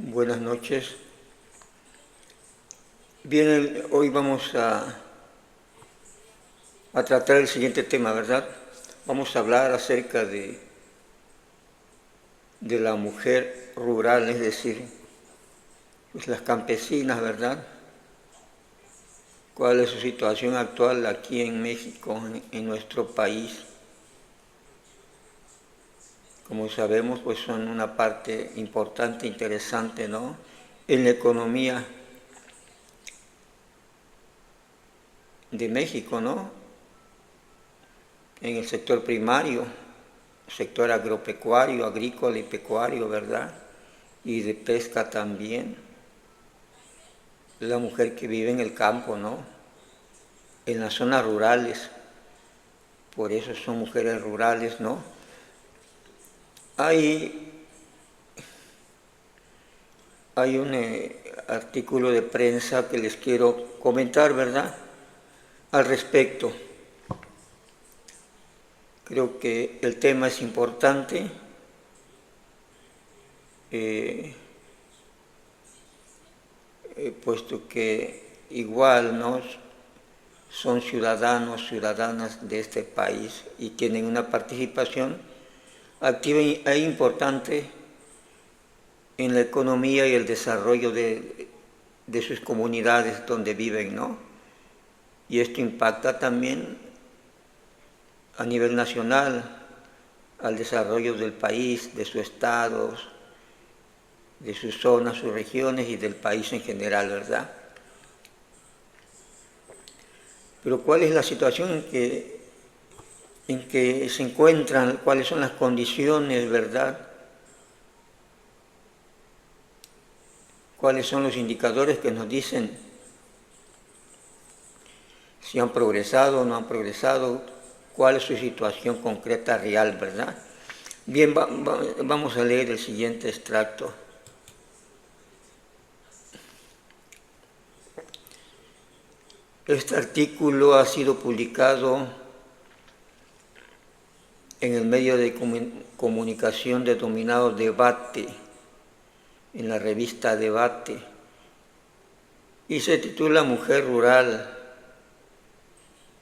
Buenas noches. Bien, hoy vamos a tratar el siguiente tema, ¿verdad? Vamos a hablar acerca de la mujer rural, es decir, pues las campesinas, ¿verdad? ¿Cuál es su situación actual aquí en México, en nuestro país? Como sabemos, pues son una parte importante, interesante, ¿no? En la economía de México, ¿no? En el sector primario, sector agropecuario, agrícola y pecuario, ¿verdad? Y de pesca también. La mujer que vive en el campo, ¿no? En las zonas rurales, por eso son mujeres rurales, ¿no? Hay, hay un artículo de prensa que les quiero comentar, ¿verdad? Al respecto. Creo que el tema es importante. Puesto que igual ¿no? Son ciudadanos, ciudadanas de este país y tienen una participación activa e importante en la economía y el desarrollo de sus comunidades donde viven, ¿no? Y esto impacta también a nivel nacional al desarrollo del país, de sus estados, de sus zonas, sus regiones y del país en general, ¿verdad? Pero ¿cuál es la situación en que se encuentran? ¿Cuáles son las condiciones, verdad? ¿Cuáles son los indicadores que nos dicen si han progresado o no han progresado? ¿Cuál es su situación concreta real, verdad? Bien, vamos a leer el siguiente extracto. Este artículo ha sido publicado en el medio de comunicación denominado Debate, en la revista Debate, y se titula Mujer Rural,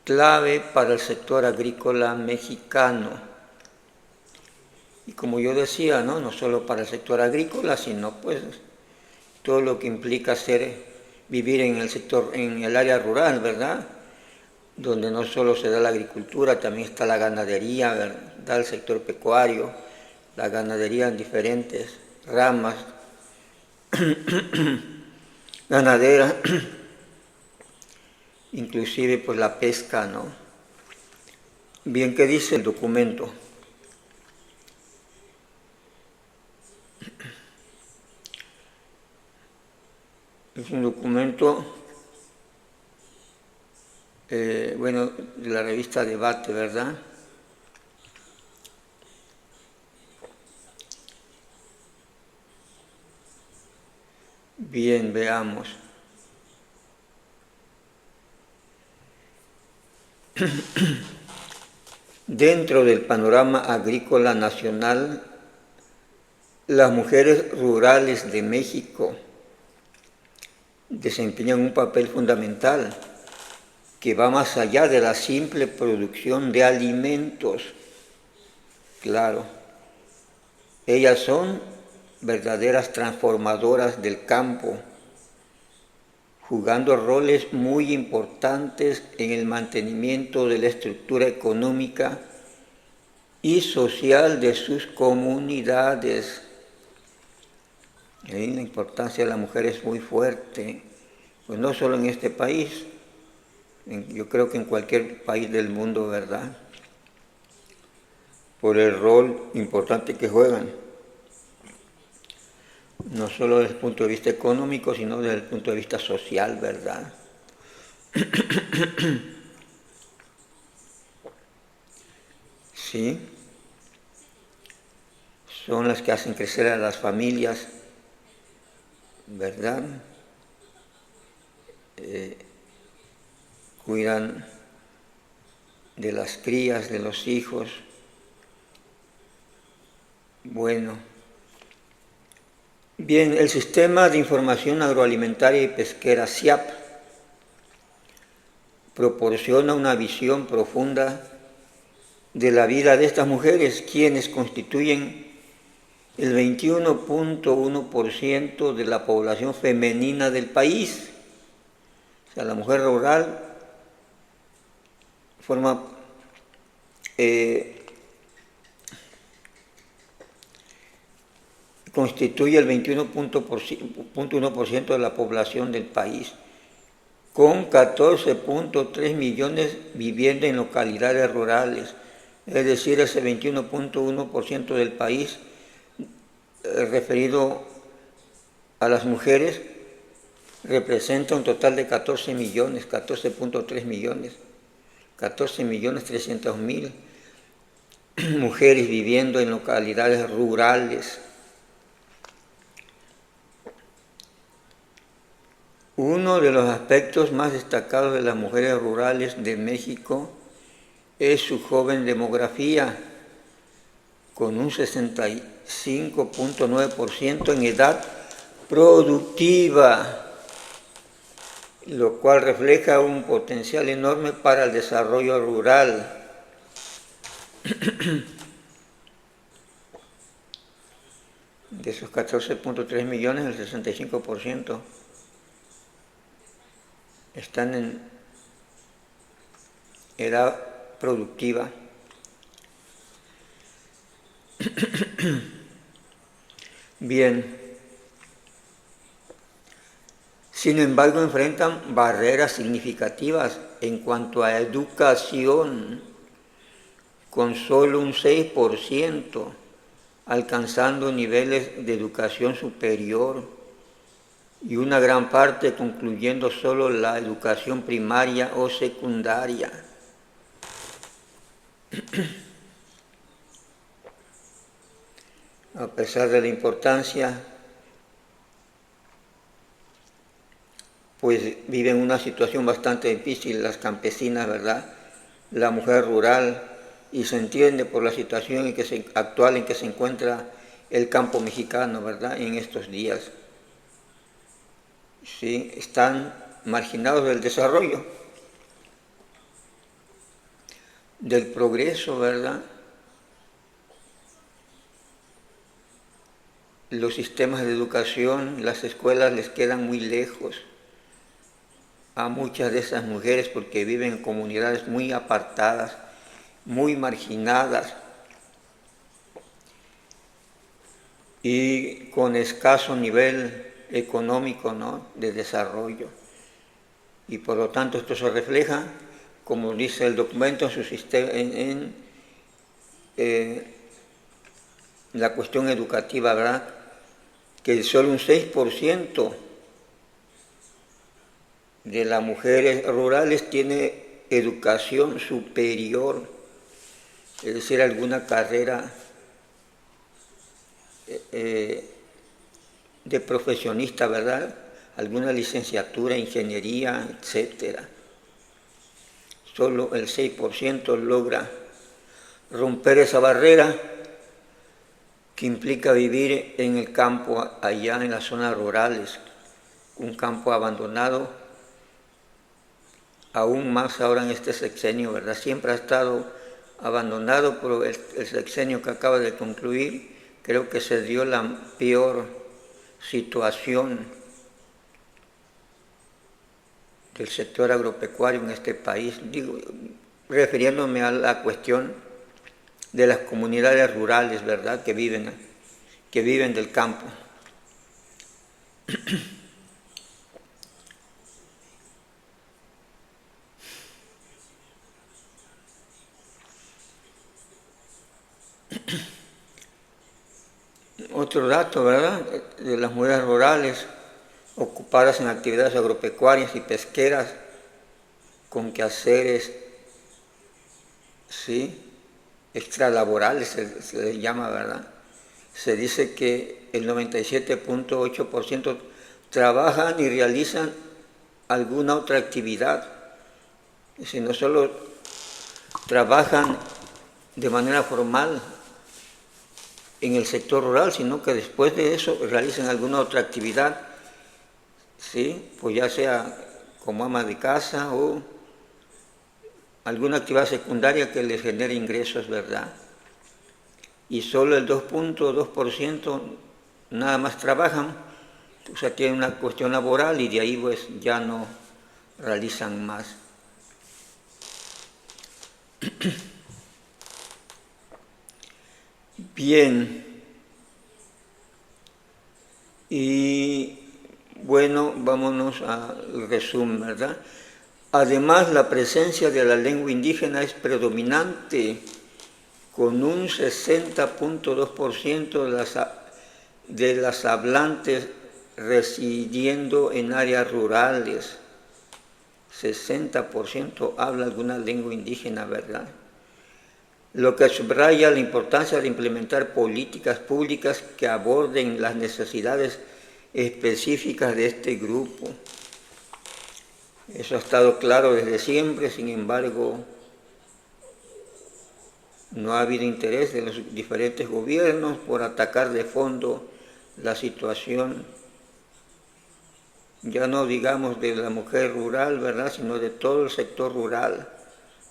clave para el sector agrícola mexicano. Y como yo decía, no solo para el sector agrícola, sino pues todo lo que implica vivir en el sector, en el área rural, ¿verdad? Donde no solo se da la agricultura, también está la ganadería, ¿verdad? El sector pecuario, la ganadería en diferentes ramas ganaderas, inclusive pues la pesca, ¿no? Bien, ¿qué dice el documento? Es un documento, bueno, de la revista Debate, ¿verdad? Bien, veamos. Dentro del panorama agrícola nacional, las mujeres rurales de México desempeñan un papel fundamental que va más allá de la simple producción de alimentos. Claro, ellas son verdaderas transformadoras del campo, jugando roles muy importantes en el mantenimiento de la estructura económica y social de sus comunidades. Ahí la importancia de la mujer es muy fuerte, pues no solo en este país, yo creo que en cualquier país del mundo, ¿verdad? Por el rol importante que juegan, no solo desde el punto de vista económico, sino desde el punto de vista social, ¿verdad? Sí, son las que hacen crecer a las familias, ¿verdad? Cuidan de las crías, de los hijos. Bueno, Bien, el Sistema de Información Agroalimentaria y Pesquera, SIAP, proporciona una visión profunda de la vida de estas mujeres, quienes constituyen el 21.1% de la población femenina del país. O sea, la mujer rural forma constituye el 21.1% de la población del país, con 14.3 millones viviendo en localidades rurales, es decir, ese 21.1% del país referido a las mujeres representa un total de 14 millones, 14.3 millones, 14.300.000 mujeres viviendo en localidades rurales. Uno de los aspectos más destacados de las mujeres rurales de México es su joven demografía, con un 65.9% en edad productiva, lo cual refleja un potencial enorme para el desarrollo rural. De esos 14.3 millones, el 65% están en edad productiva. Bien, sin embargo enfrentan barreras significativas en cuanto a educación, con solo un 6% alcanzando niveles de educación superior y una gran parte concluyendo solo la educación primaria o secundaria. A pesar de la importancia, pues viven una situación bastante difícil las campesinas, ¿verdad? La mujer rural, y se entiende por la situación actual en que se encuentra el campo mexicano, ¿verdad? En estos días. Sí, están marginados del desarrollo, del progreso, ¿verdad? Los sistemas de educación, las escuelas les quedan muy lejos a muchas de esas mujeres porque viven en comunidades muy apartadas, muy marginadas y con escaso nivel económico, ¿no?, de desarrollo. Y por lo tanto esto se refleja, como dice el documento, en su sistema, la cuestión educativa, ¿verdad?, que solo un 6% de las mujeres rurales tiene educación superior, es decir, alguna carrera de profesionista, ¿verdad?, alguna licenciatura, ingeniería, etcétera. Solo el 6% logra romper esa barrera que implica vivir en el campo, allá en las zonas rurales, un campo abandonado, aún más ahora en este sexenio, ¿verdad? Siempre ha estado abandonado, pero el sexenio que acaba de concluir, creo que se dio la peor situación del sector agropecuario en este país, digo, refiriéndome a la cuestión de las comunidades rurales, ¿verdad?, que viven del campo. Otro dato, ¿verdad?, de las mujeres rurales ocupadas en actividades agropecuarias y pesqueras con quehaceres, ¿sí?, extralaborales se les llama, ¿verdad? Se dice que el 97.8% trabajan y realizan alguna otra actividad, si no solo trabajan de manera formal, en el sector rural, sino que después de eso realicen alguna otra actividad, ¿sí? Pues ya sea como ama de casa o alguna actividad secundaria que les genere ingresos, ¿verdad? Y solo el 2.2% nada más trabajan, o sea, tienen una cuestión laboral y de ahí pues ya no realizan más. Bien, y bueno, vámonos al resumen, ¿verdad? Además, la presencia de la lengua indígena es predominante, con un 60.2% de las hablantes residiendo en áreas rurales. 60% habla alguna lengua indígena, ¿verdad? Lo que subraya la importancia de implementar políticas públicas que aborden las necesidades específicas de este grupo. Eso ha estado claro desde siempre, sin embargo, no ha habido interés de los diferentes gobiernos por atacar de fondo la situación, ya no digamos de la mujer rural, ¿verdad?, sino de todo el sector rural,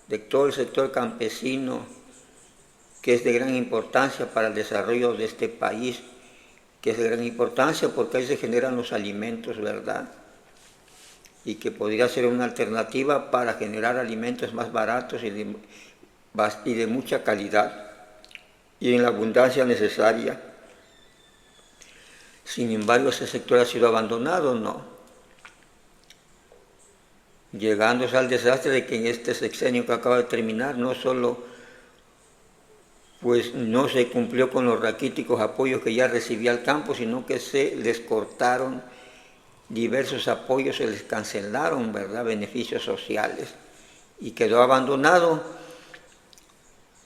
de todo el sector campesino, que es de gran importancia para el desarrollo de este país, que es de gran importancia porque ahí se generan los alimentos, ¿verdad?, y que podría ser una alternativa para generar alimentos más baratos y de mucha calidad y en la abundancia necesaria. Sin embargo, ese sector ha sido abandonado, ¿no? Llegándose al desastre de que en este sexenio que acaba de terminar no solo pues no se cumplió con los raquíticos apoyos que ya recibía el campo, sino que se les cortaron diversos apoyos, se les cancelaron, ¿verdad?, beneficios sociales, y quedó abandonado,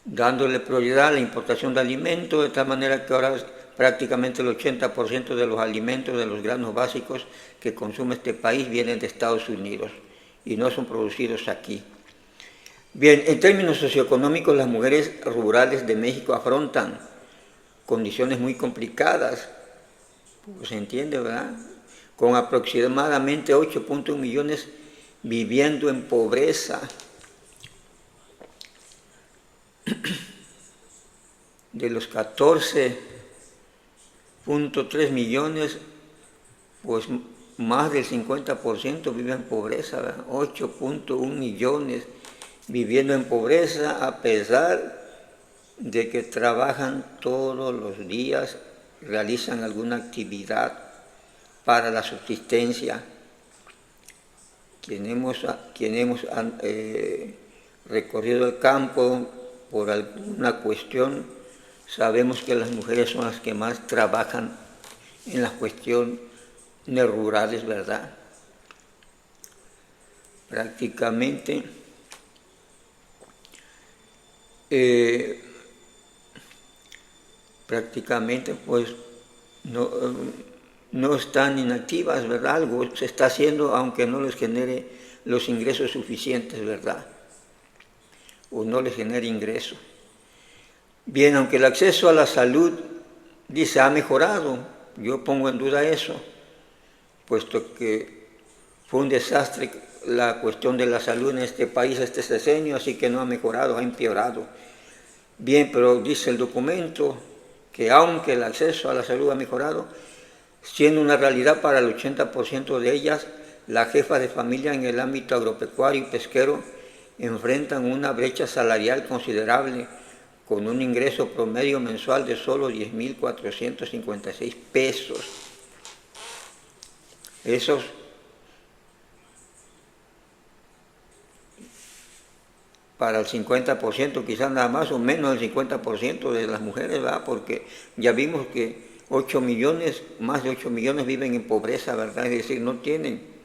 dándole prioridad a la importación de alimentos, de tal manera que ahora prácticamente el 80% de los alimentos, de los granos básicos que consume este país vienen de Estados Unidos y no son producidos aquí. Bien, en términos socioeconómicos, las mujeres rurales de México afrontan condiciones muy complicadas, pues se entiende, ¿verdad?, con aproximadamente 8.1 millones viviendo en pobreza. De los 14.3 millones, pues más del 50% vive en pobreza, 8.1 millones viviendo en pobreza a pesar de que trabajan todos los días, realizan alguna actividad para la subsistencia. Quienes hemos recorrido el campo por alguna cuestión, sabemos que las mujeres son las que más trabajan en las cuestiones rurales, ¿verdad? Prácticamente pues no están inactivas, ¿verdad? Algo se está haciendo aunque no les genere los ingresos suficientes, ¿verdad?, o no les genere ingresos. Bien, aunque el acceso a la salud, dice, ha mejorado, yo pongo en duda eso, puesto que fue un desastre la cuestión de la salud en este país este sexenio, así que no ha mejorado, ha empeorado. Bien, pero dice el documento que aunque el acceso a la salud ha mejorado, siendo una realidad para el 80% de ellas, las jefas de familia en el ámbito agropecuario y pesquero enfrentan una brecha salarial considerable, con un ingreso promedio mensual de solo 10.456 pesos. Esos para el 50%, quizás nada más o menos del 50% de las mujeres, ¿verdad?, porque ya vimos que 8 millones, más de 8 millones viven en pobreza, ¿verdad?, es decir, no tienen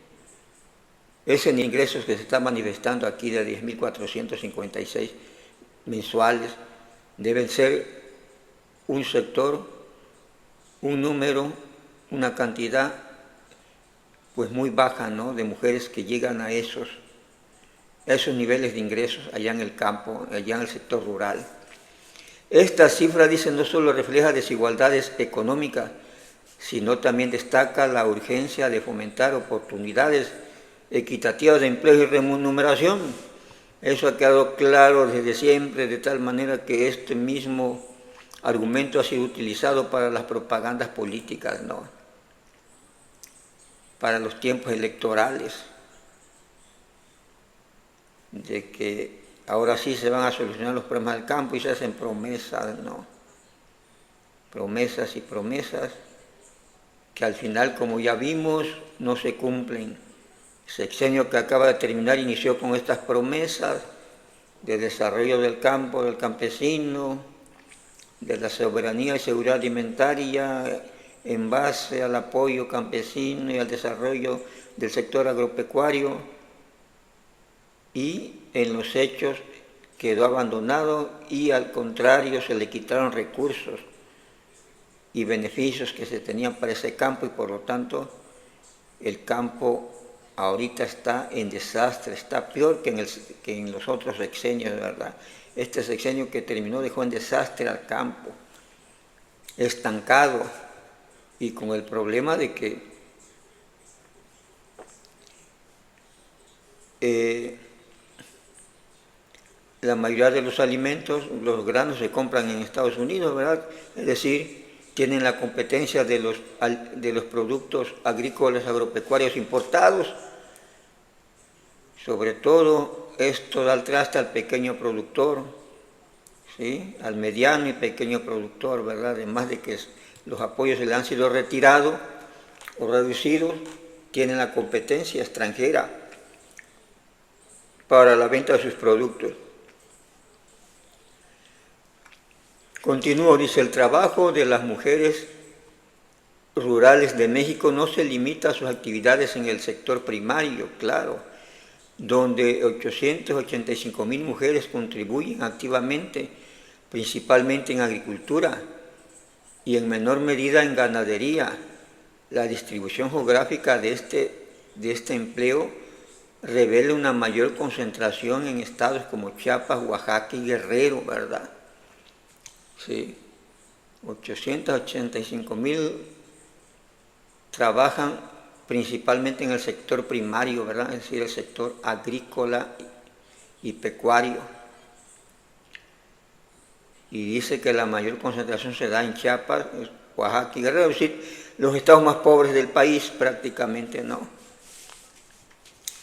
ese ingresos que se está manifestando aquí de 10.456 mensuales. Deben ser un sector, un número, una cantidad pues muy baja, ¿no?, de mujeres que llegan a esos niveles de ingresos allá en el campo, allá en el sector rural. Esta cifra, dice, no solo refleja desigualdades económicas, sino también destaca la urgencia de fomentar oportunidades equitativas de empleo y remuneración. Eso ha quedado claro desde siempre, de tal manera que este mismo argumento ha sido utilizado para las propagandas políticas, ¿no? Para los tiempos electorales, de que ahora sí se van a solucionar los problemas del campo y se hacen promesas, ¿no? Promesas y promesas que al final, como ya vimos, no se cumplen. El sexenio que acaba de terminar inició con estas promesas de desarrollo del campo, del campesino, de la soberanía y seguridad alimentaria en base al apoyo campesino y al desarrollo del sector agropecuario, y en los hechos quedó abandonado y al contrario se le quitaron recursos y beneficios que se tenían para ese campo, y por lo tanto el campo ahorita está en desastre, está peor que en los otros sexenios, de verdad. Este sexenio que terminó dejó en desastre al campo, estancado y con el problema de que la mayoría de los alimentos, los granos se compran en Estados Unidos, ¿verdad? Es decir, tienen la competencia de los productos agrícolas agropecuarios importados. Sobre todo esto da el traste al pequeño productor, ¿sí? Al mediano y pequeño productor, ¿verdad? Además de que los apoyos se le han sido retirados o reducidos, tienen la competencia extranjera para la venta de sus productos. Continúo, dice, el trabajo de las mujeres rurales de México no se limita a sus actividades en el sector primario, claro, donde 885,000 mujeres contribuyen activamente, principalmente en agricultura y en menor medida en ganadería. La distribución geográfica de este empleo revela una mayor concentración en estados como Chiapas, Oaxaca y Guerrero, ¿verdad? Sí, 885,000 trabajan principalmente en el sector primario, ¿verdad? Es decir, el sector agrícola y pecuario. Y dice que la mayor concentración se da en Chiapas, Oaxaca y Guerrero, es decir, los estados más pobres del país prácticamente, ¿no?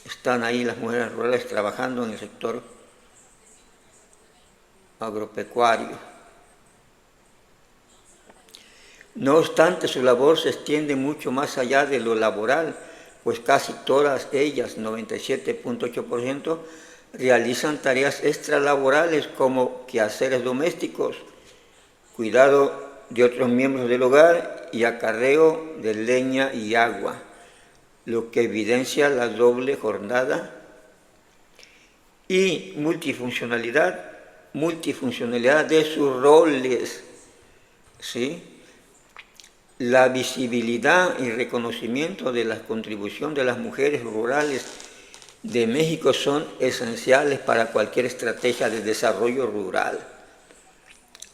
Están ahí las mujeres rurales trabajando en el sector agropecuario. No obstante, su labor se extiende mucho más allá de lo laboral, pues casi todas ellas, 97.8%, realizan tareas extralaborales como quehaceres domésticos, cuidado de otros miembros del hogar y acarreo de leña y agua, lo que evidencia la doble jornada y multifuncionalidad de sus roles, ¿sí? La visibilidad y reconocimiento de la contribución de las mujeres rurales de México son esenciales para cualquier estrategia de desarrollo rural.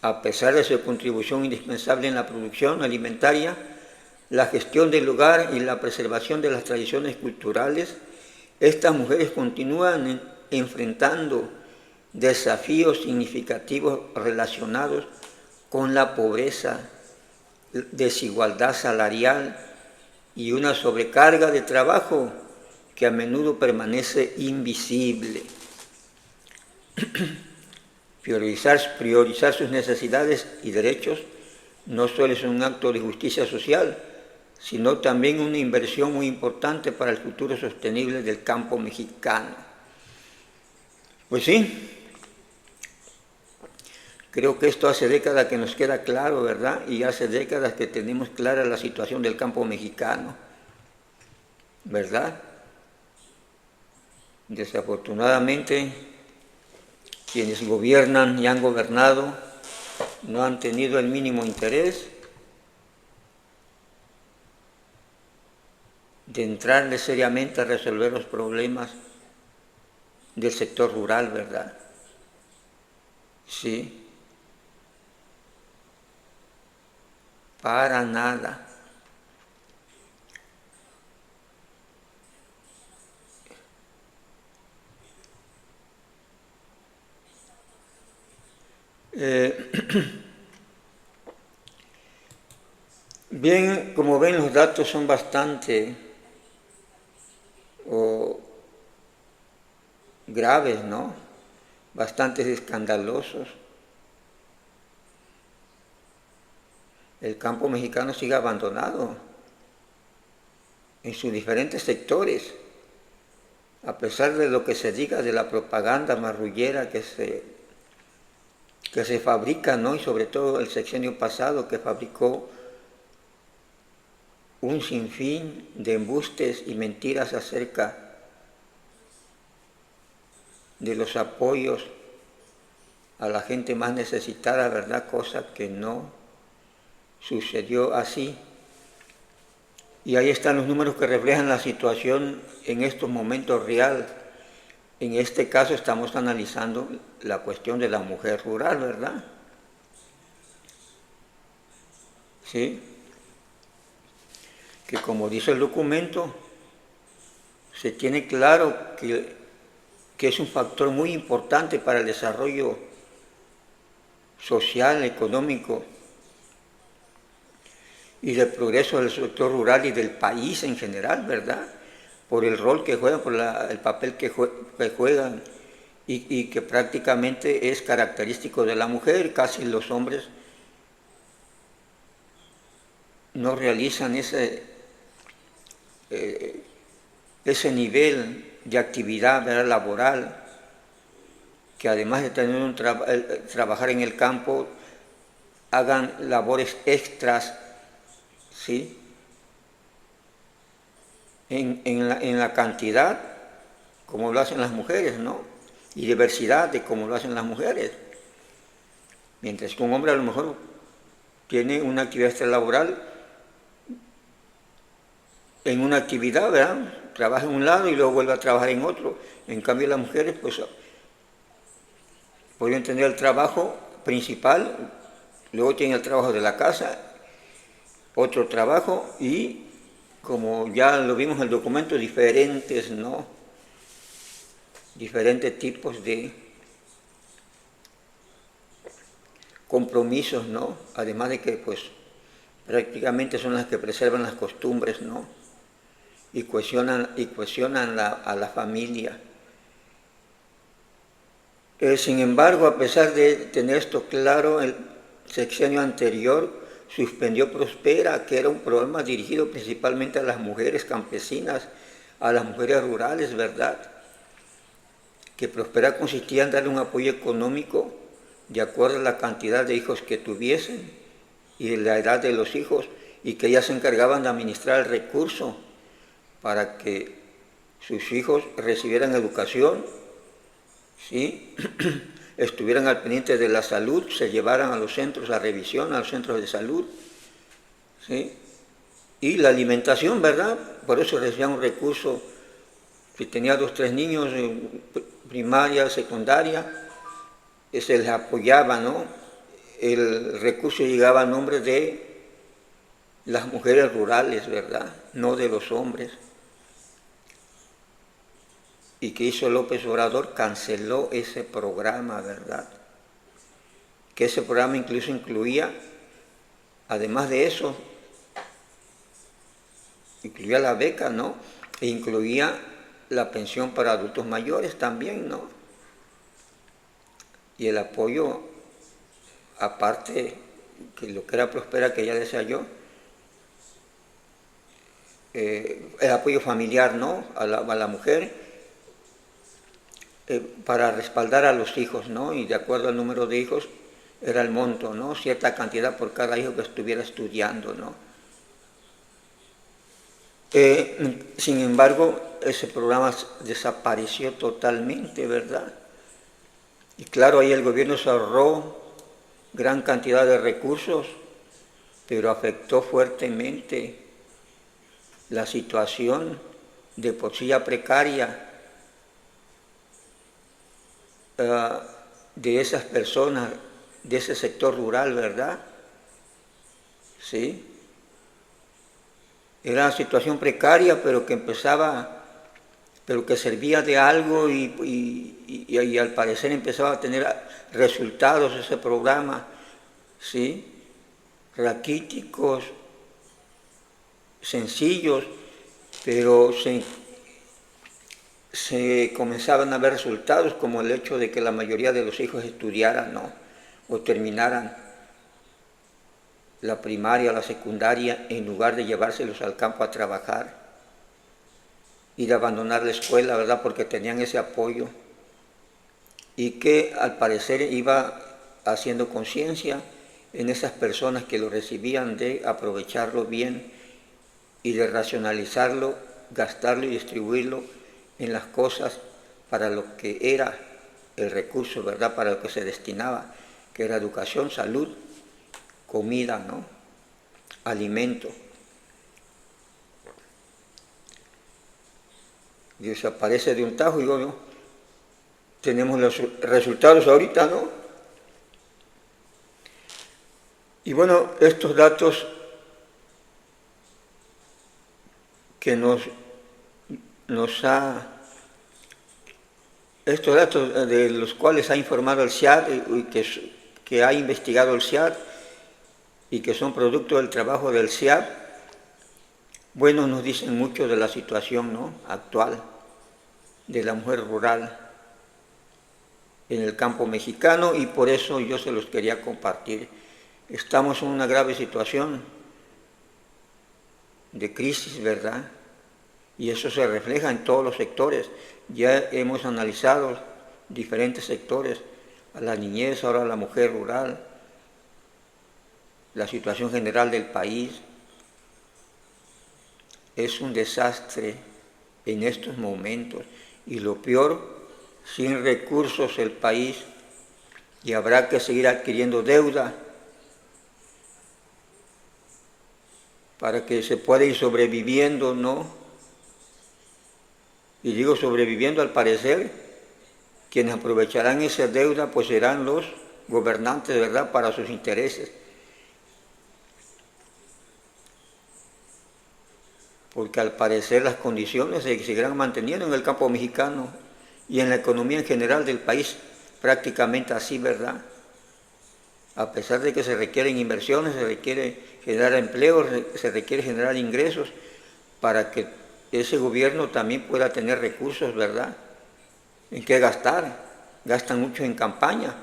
A pesar de su contribución indispensable en la producción alimentaria, la gestión del hogar y la preservación de las tradiciones culturales, estas mujeres continúan enfrentando desafíos significativos relacionados con la pobreza, desigualdad salarial y una sobrecarga de trabajo que a menudo permanece invisible. Priorizar sus necesidades y derechos no solo es un acto de justicia social, sino también una inversión muy importante para el futuro sostenible del campo mexicano. Pues sí, creo que esto hace décadas que nos queda claro, ¿verdad? Y hace décadas que tenemos clara la situación del campo mexicano, ¿verdad? Desafortunadamente, quienes gobiernan y han gobernado no han tenido el mínimo interés de entrarle seriamente a resolver los problemas del sector rural, ¿verdad? Sí. para nada. Bien, como ven, los datos son bastante graves, ¿no? Bastante escandalosos. El campo mexicano sigue abandonado en sus diferentes sectores, a pesar de lo que se diga de la propaganda marrullera que se fabrica, ¿no? Y sobre todo el sexenio pasado que fabricó un sinfín de embustes y mentiras acerca de los apoyos a la gente más necesitada, ¿verdad? Cosa que no sucedió así. Y ahí están los números que reflejan la situación en estos momentos real. En este caso estamos analizando la cuestión de la mujer rural, ¿verdad? Sí. Que como dice el documento, se tiene claro que es un factor muy importante para el desarrollo social, económico y del progreso del sector rural y del país en general, ¿verdad? Por el rol que juegan, por el papel que juegan y que prácticamente es característico de la mujer. Casi los hombres no realizan ese nivel de actividad, ¿verdad?, laboral, que además de tener trabajar en el campo, hagan labores extras, ¿sí?, en la cantidad como lo hacen las mujeres, ¿no? Y diversidad de como lo hacen las mujeres. Mientras que un hombre a lo mejor tiene una actividad extralaboral en una actividad, ¿verdad? Trabaja en un lado y luego vuelve a trabajar en otro. En cambio las mujeres, pues, pueden tener el trabajo principal, luego tienen el trabajo de la casa, otro trabajo y, como ya lo vimos en el documento, diferentes, ¿no?, diferentes tipos de compromisos, ¿no? Además de que, pues, prácticamente son las que preservan las costumbres, ¿no?, y cohesionan a la familia. Sin embargo, a pesar de tener esto claro, el sexenio anterior suspendió Prospera, que era un programa dirigido principalmente a las mujeres campesinas, a las mujeres rurales, ¿verdad? Que Prospera consistía en darle un apoyo económico de acuerdo a la cantidad de hijos que tuviesen y la edad de los hijos, y que ellas se encargaban de administrar el recurso para que sus hijos recibieran educación, ¿sí?, estuvieran al pendiente de la salud, se llevaran a los centros a revisión, a los centros de salud, ¿sí?, y la alimentación, ¿verdad? Por eso recibían un recurso. Si tenía 2 o 3 niños en primaria, secundaria, se les apoyaba, ¿no? El recurso llegaba a nombre de las mujeres rurales, ¿verdad?, no de los hombres. ¿Y qué hizo López Obrador? Canceló ese programa, ¿verdad? Que ese programa incluso incluía, además de eso, incluía la beca, ¿no?, e incluía la pensión para adultos mayores también, ¿no? Y el apoyo, aparte, que lo que era Prospera, que ya decía yo, el apoyo familiar, ¿no?, a la mujer, para respaldar a los hijos, ¿no? Y de acuerdo al número de hijos era el monto, ¿no?, cierta cantidad por cada hijo que estuviera estudiando, ¿no? Sin embargo, ese programa desapareció totalmente, ¿verdad? Y claro, ahí el gobierno se ahorró gran cantidad de recursos, pero afectó fuertemente la situación de por sí ya precaria de esas personas, de ese sector rural, ¿verdad? ¿sí? Era una situación precaria, pero que pero que servía de algo y al parecer empezaba a tener resultados ese programa, ¿sí? Raquíticos, sencillos, pero se comenzaban a ver resultados, como el hecho de que la mayoría de los hijos estudiaran, ¿no? O terminaran la primaria o la secundaria en lugar de llevárselos al campo a trabajar y de abandonar la escuela, ¿verdad? Porque tenían ese apoyo y que al parecer iba haciendo conciencia en esas personas que lo recibían de aprovecharlo bien y de racionalizarlo, gastarlo y distribuirlo en las cosas para lo que era el recurso, ¿verdad? Para lo que se destinaba, que era educación, salud, comida, ¿no? Alimento. Y desaparece de un tajo y luego tenemos los resultados ahorita, ¿no? Y bueno, estos datos que estos datos de los cuales ha informado el SEAD y que ha investigado el SEAD y que son producto del trabajo del SEAD, bueno, nos dicen mucho de la situación, ¿no? Actual de la mujer rural en el campo mexicano, y por eso yo se los quería compartir. Estamos en una grave situación de crisis, ¿verdad? Y eso se refleja en todos los sectores. Ya hemos analizado diferentes sectores, a la niñez, ahora a la mujer rural, la situación general del país. Es un desastre en estos momentos, y lo peor, sin recursos el país, y habrá que seguir adquiriendo deuda para que se pueda ir sobreviviendo, ¿no? Y digo sobreviviendo, al parecer, quienes aprovecharán esa deuda pues serán los gobernantes, ¿verdad?, para sus intereses. Porque al parecer las condiciones se seguirán manteniendo en el campo mexicano y en la economía en general del país, prácticamente así, ¿verdad? A pesar de que se requieren inversiones, se requiere generar empleo, se requiere generar ingresos para que ese gobierno también pueda tener recursos, ¿verdad?, en qué gastar. Gastan mucho en campaña.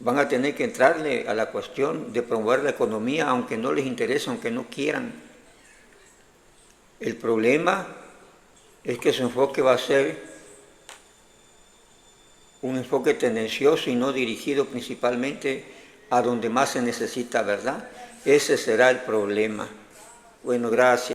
Van a tener que entrarle a la cuestión de promover la economía, aunque no les interese, aunque no quieran. El problema es que su enfoque va a ser un enfoque tendencioso y no dirigido principalmente a donde más se necesita, ¿verdad? Ese será el problema. Bueno, gracias.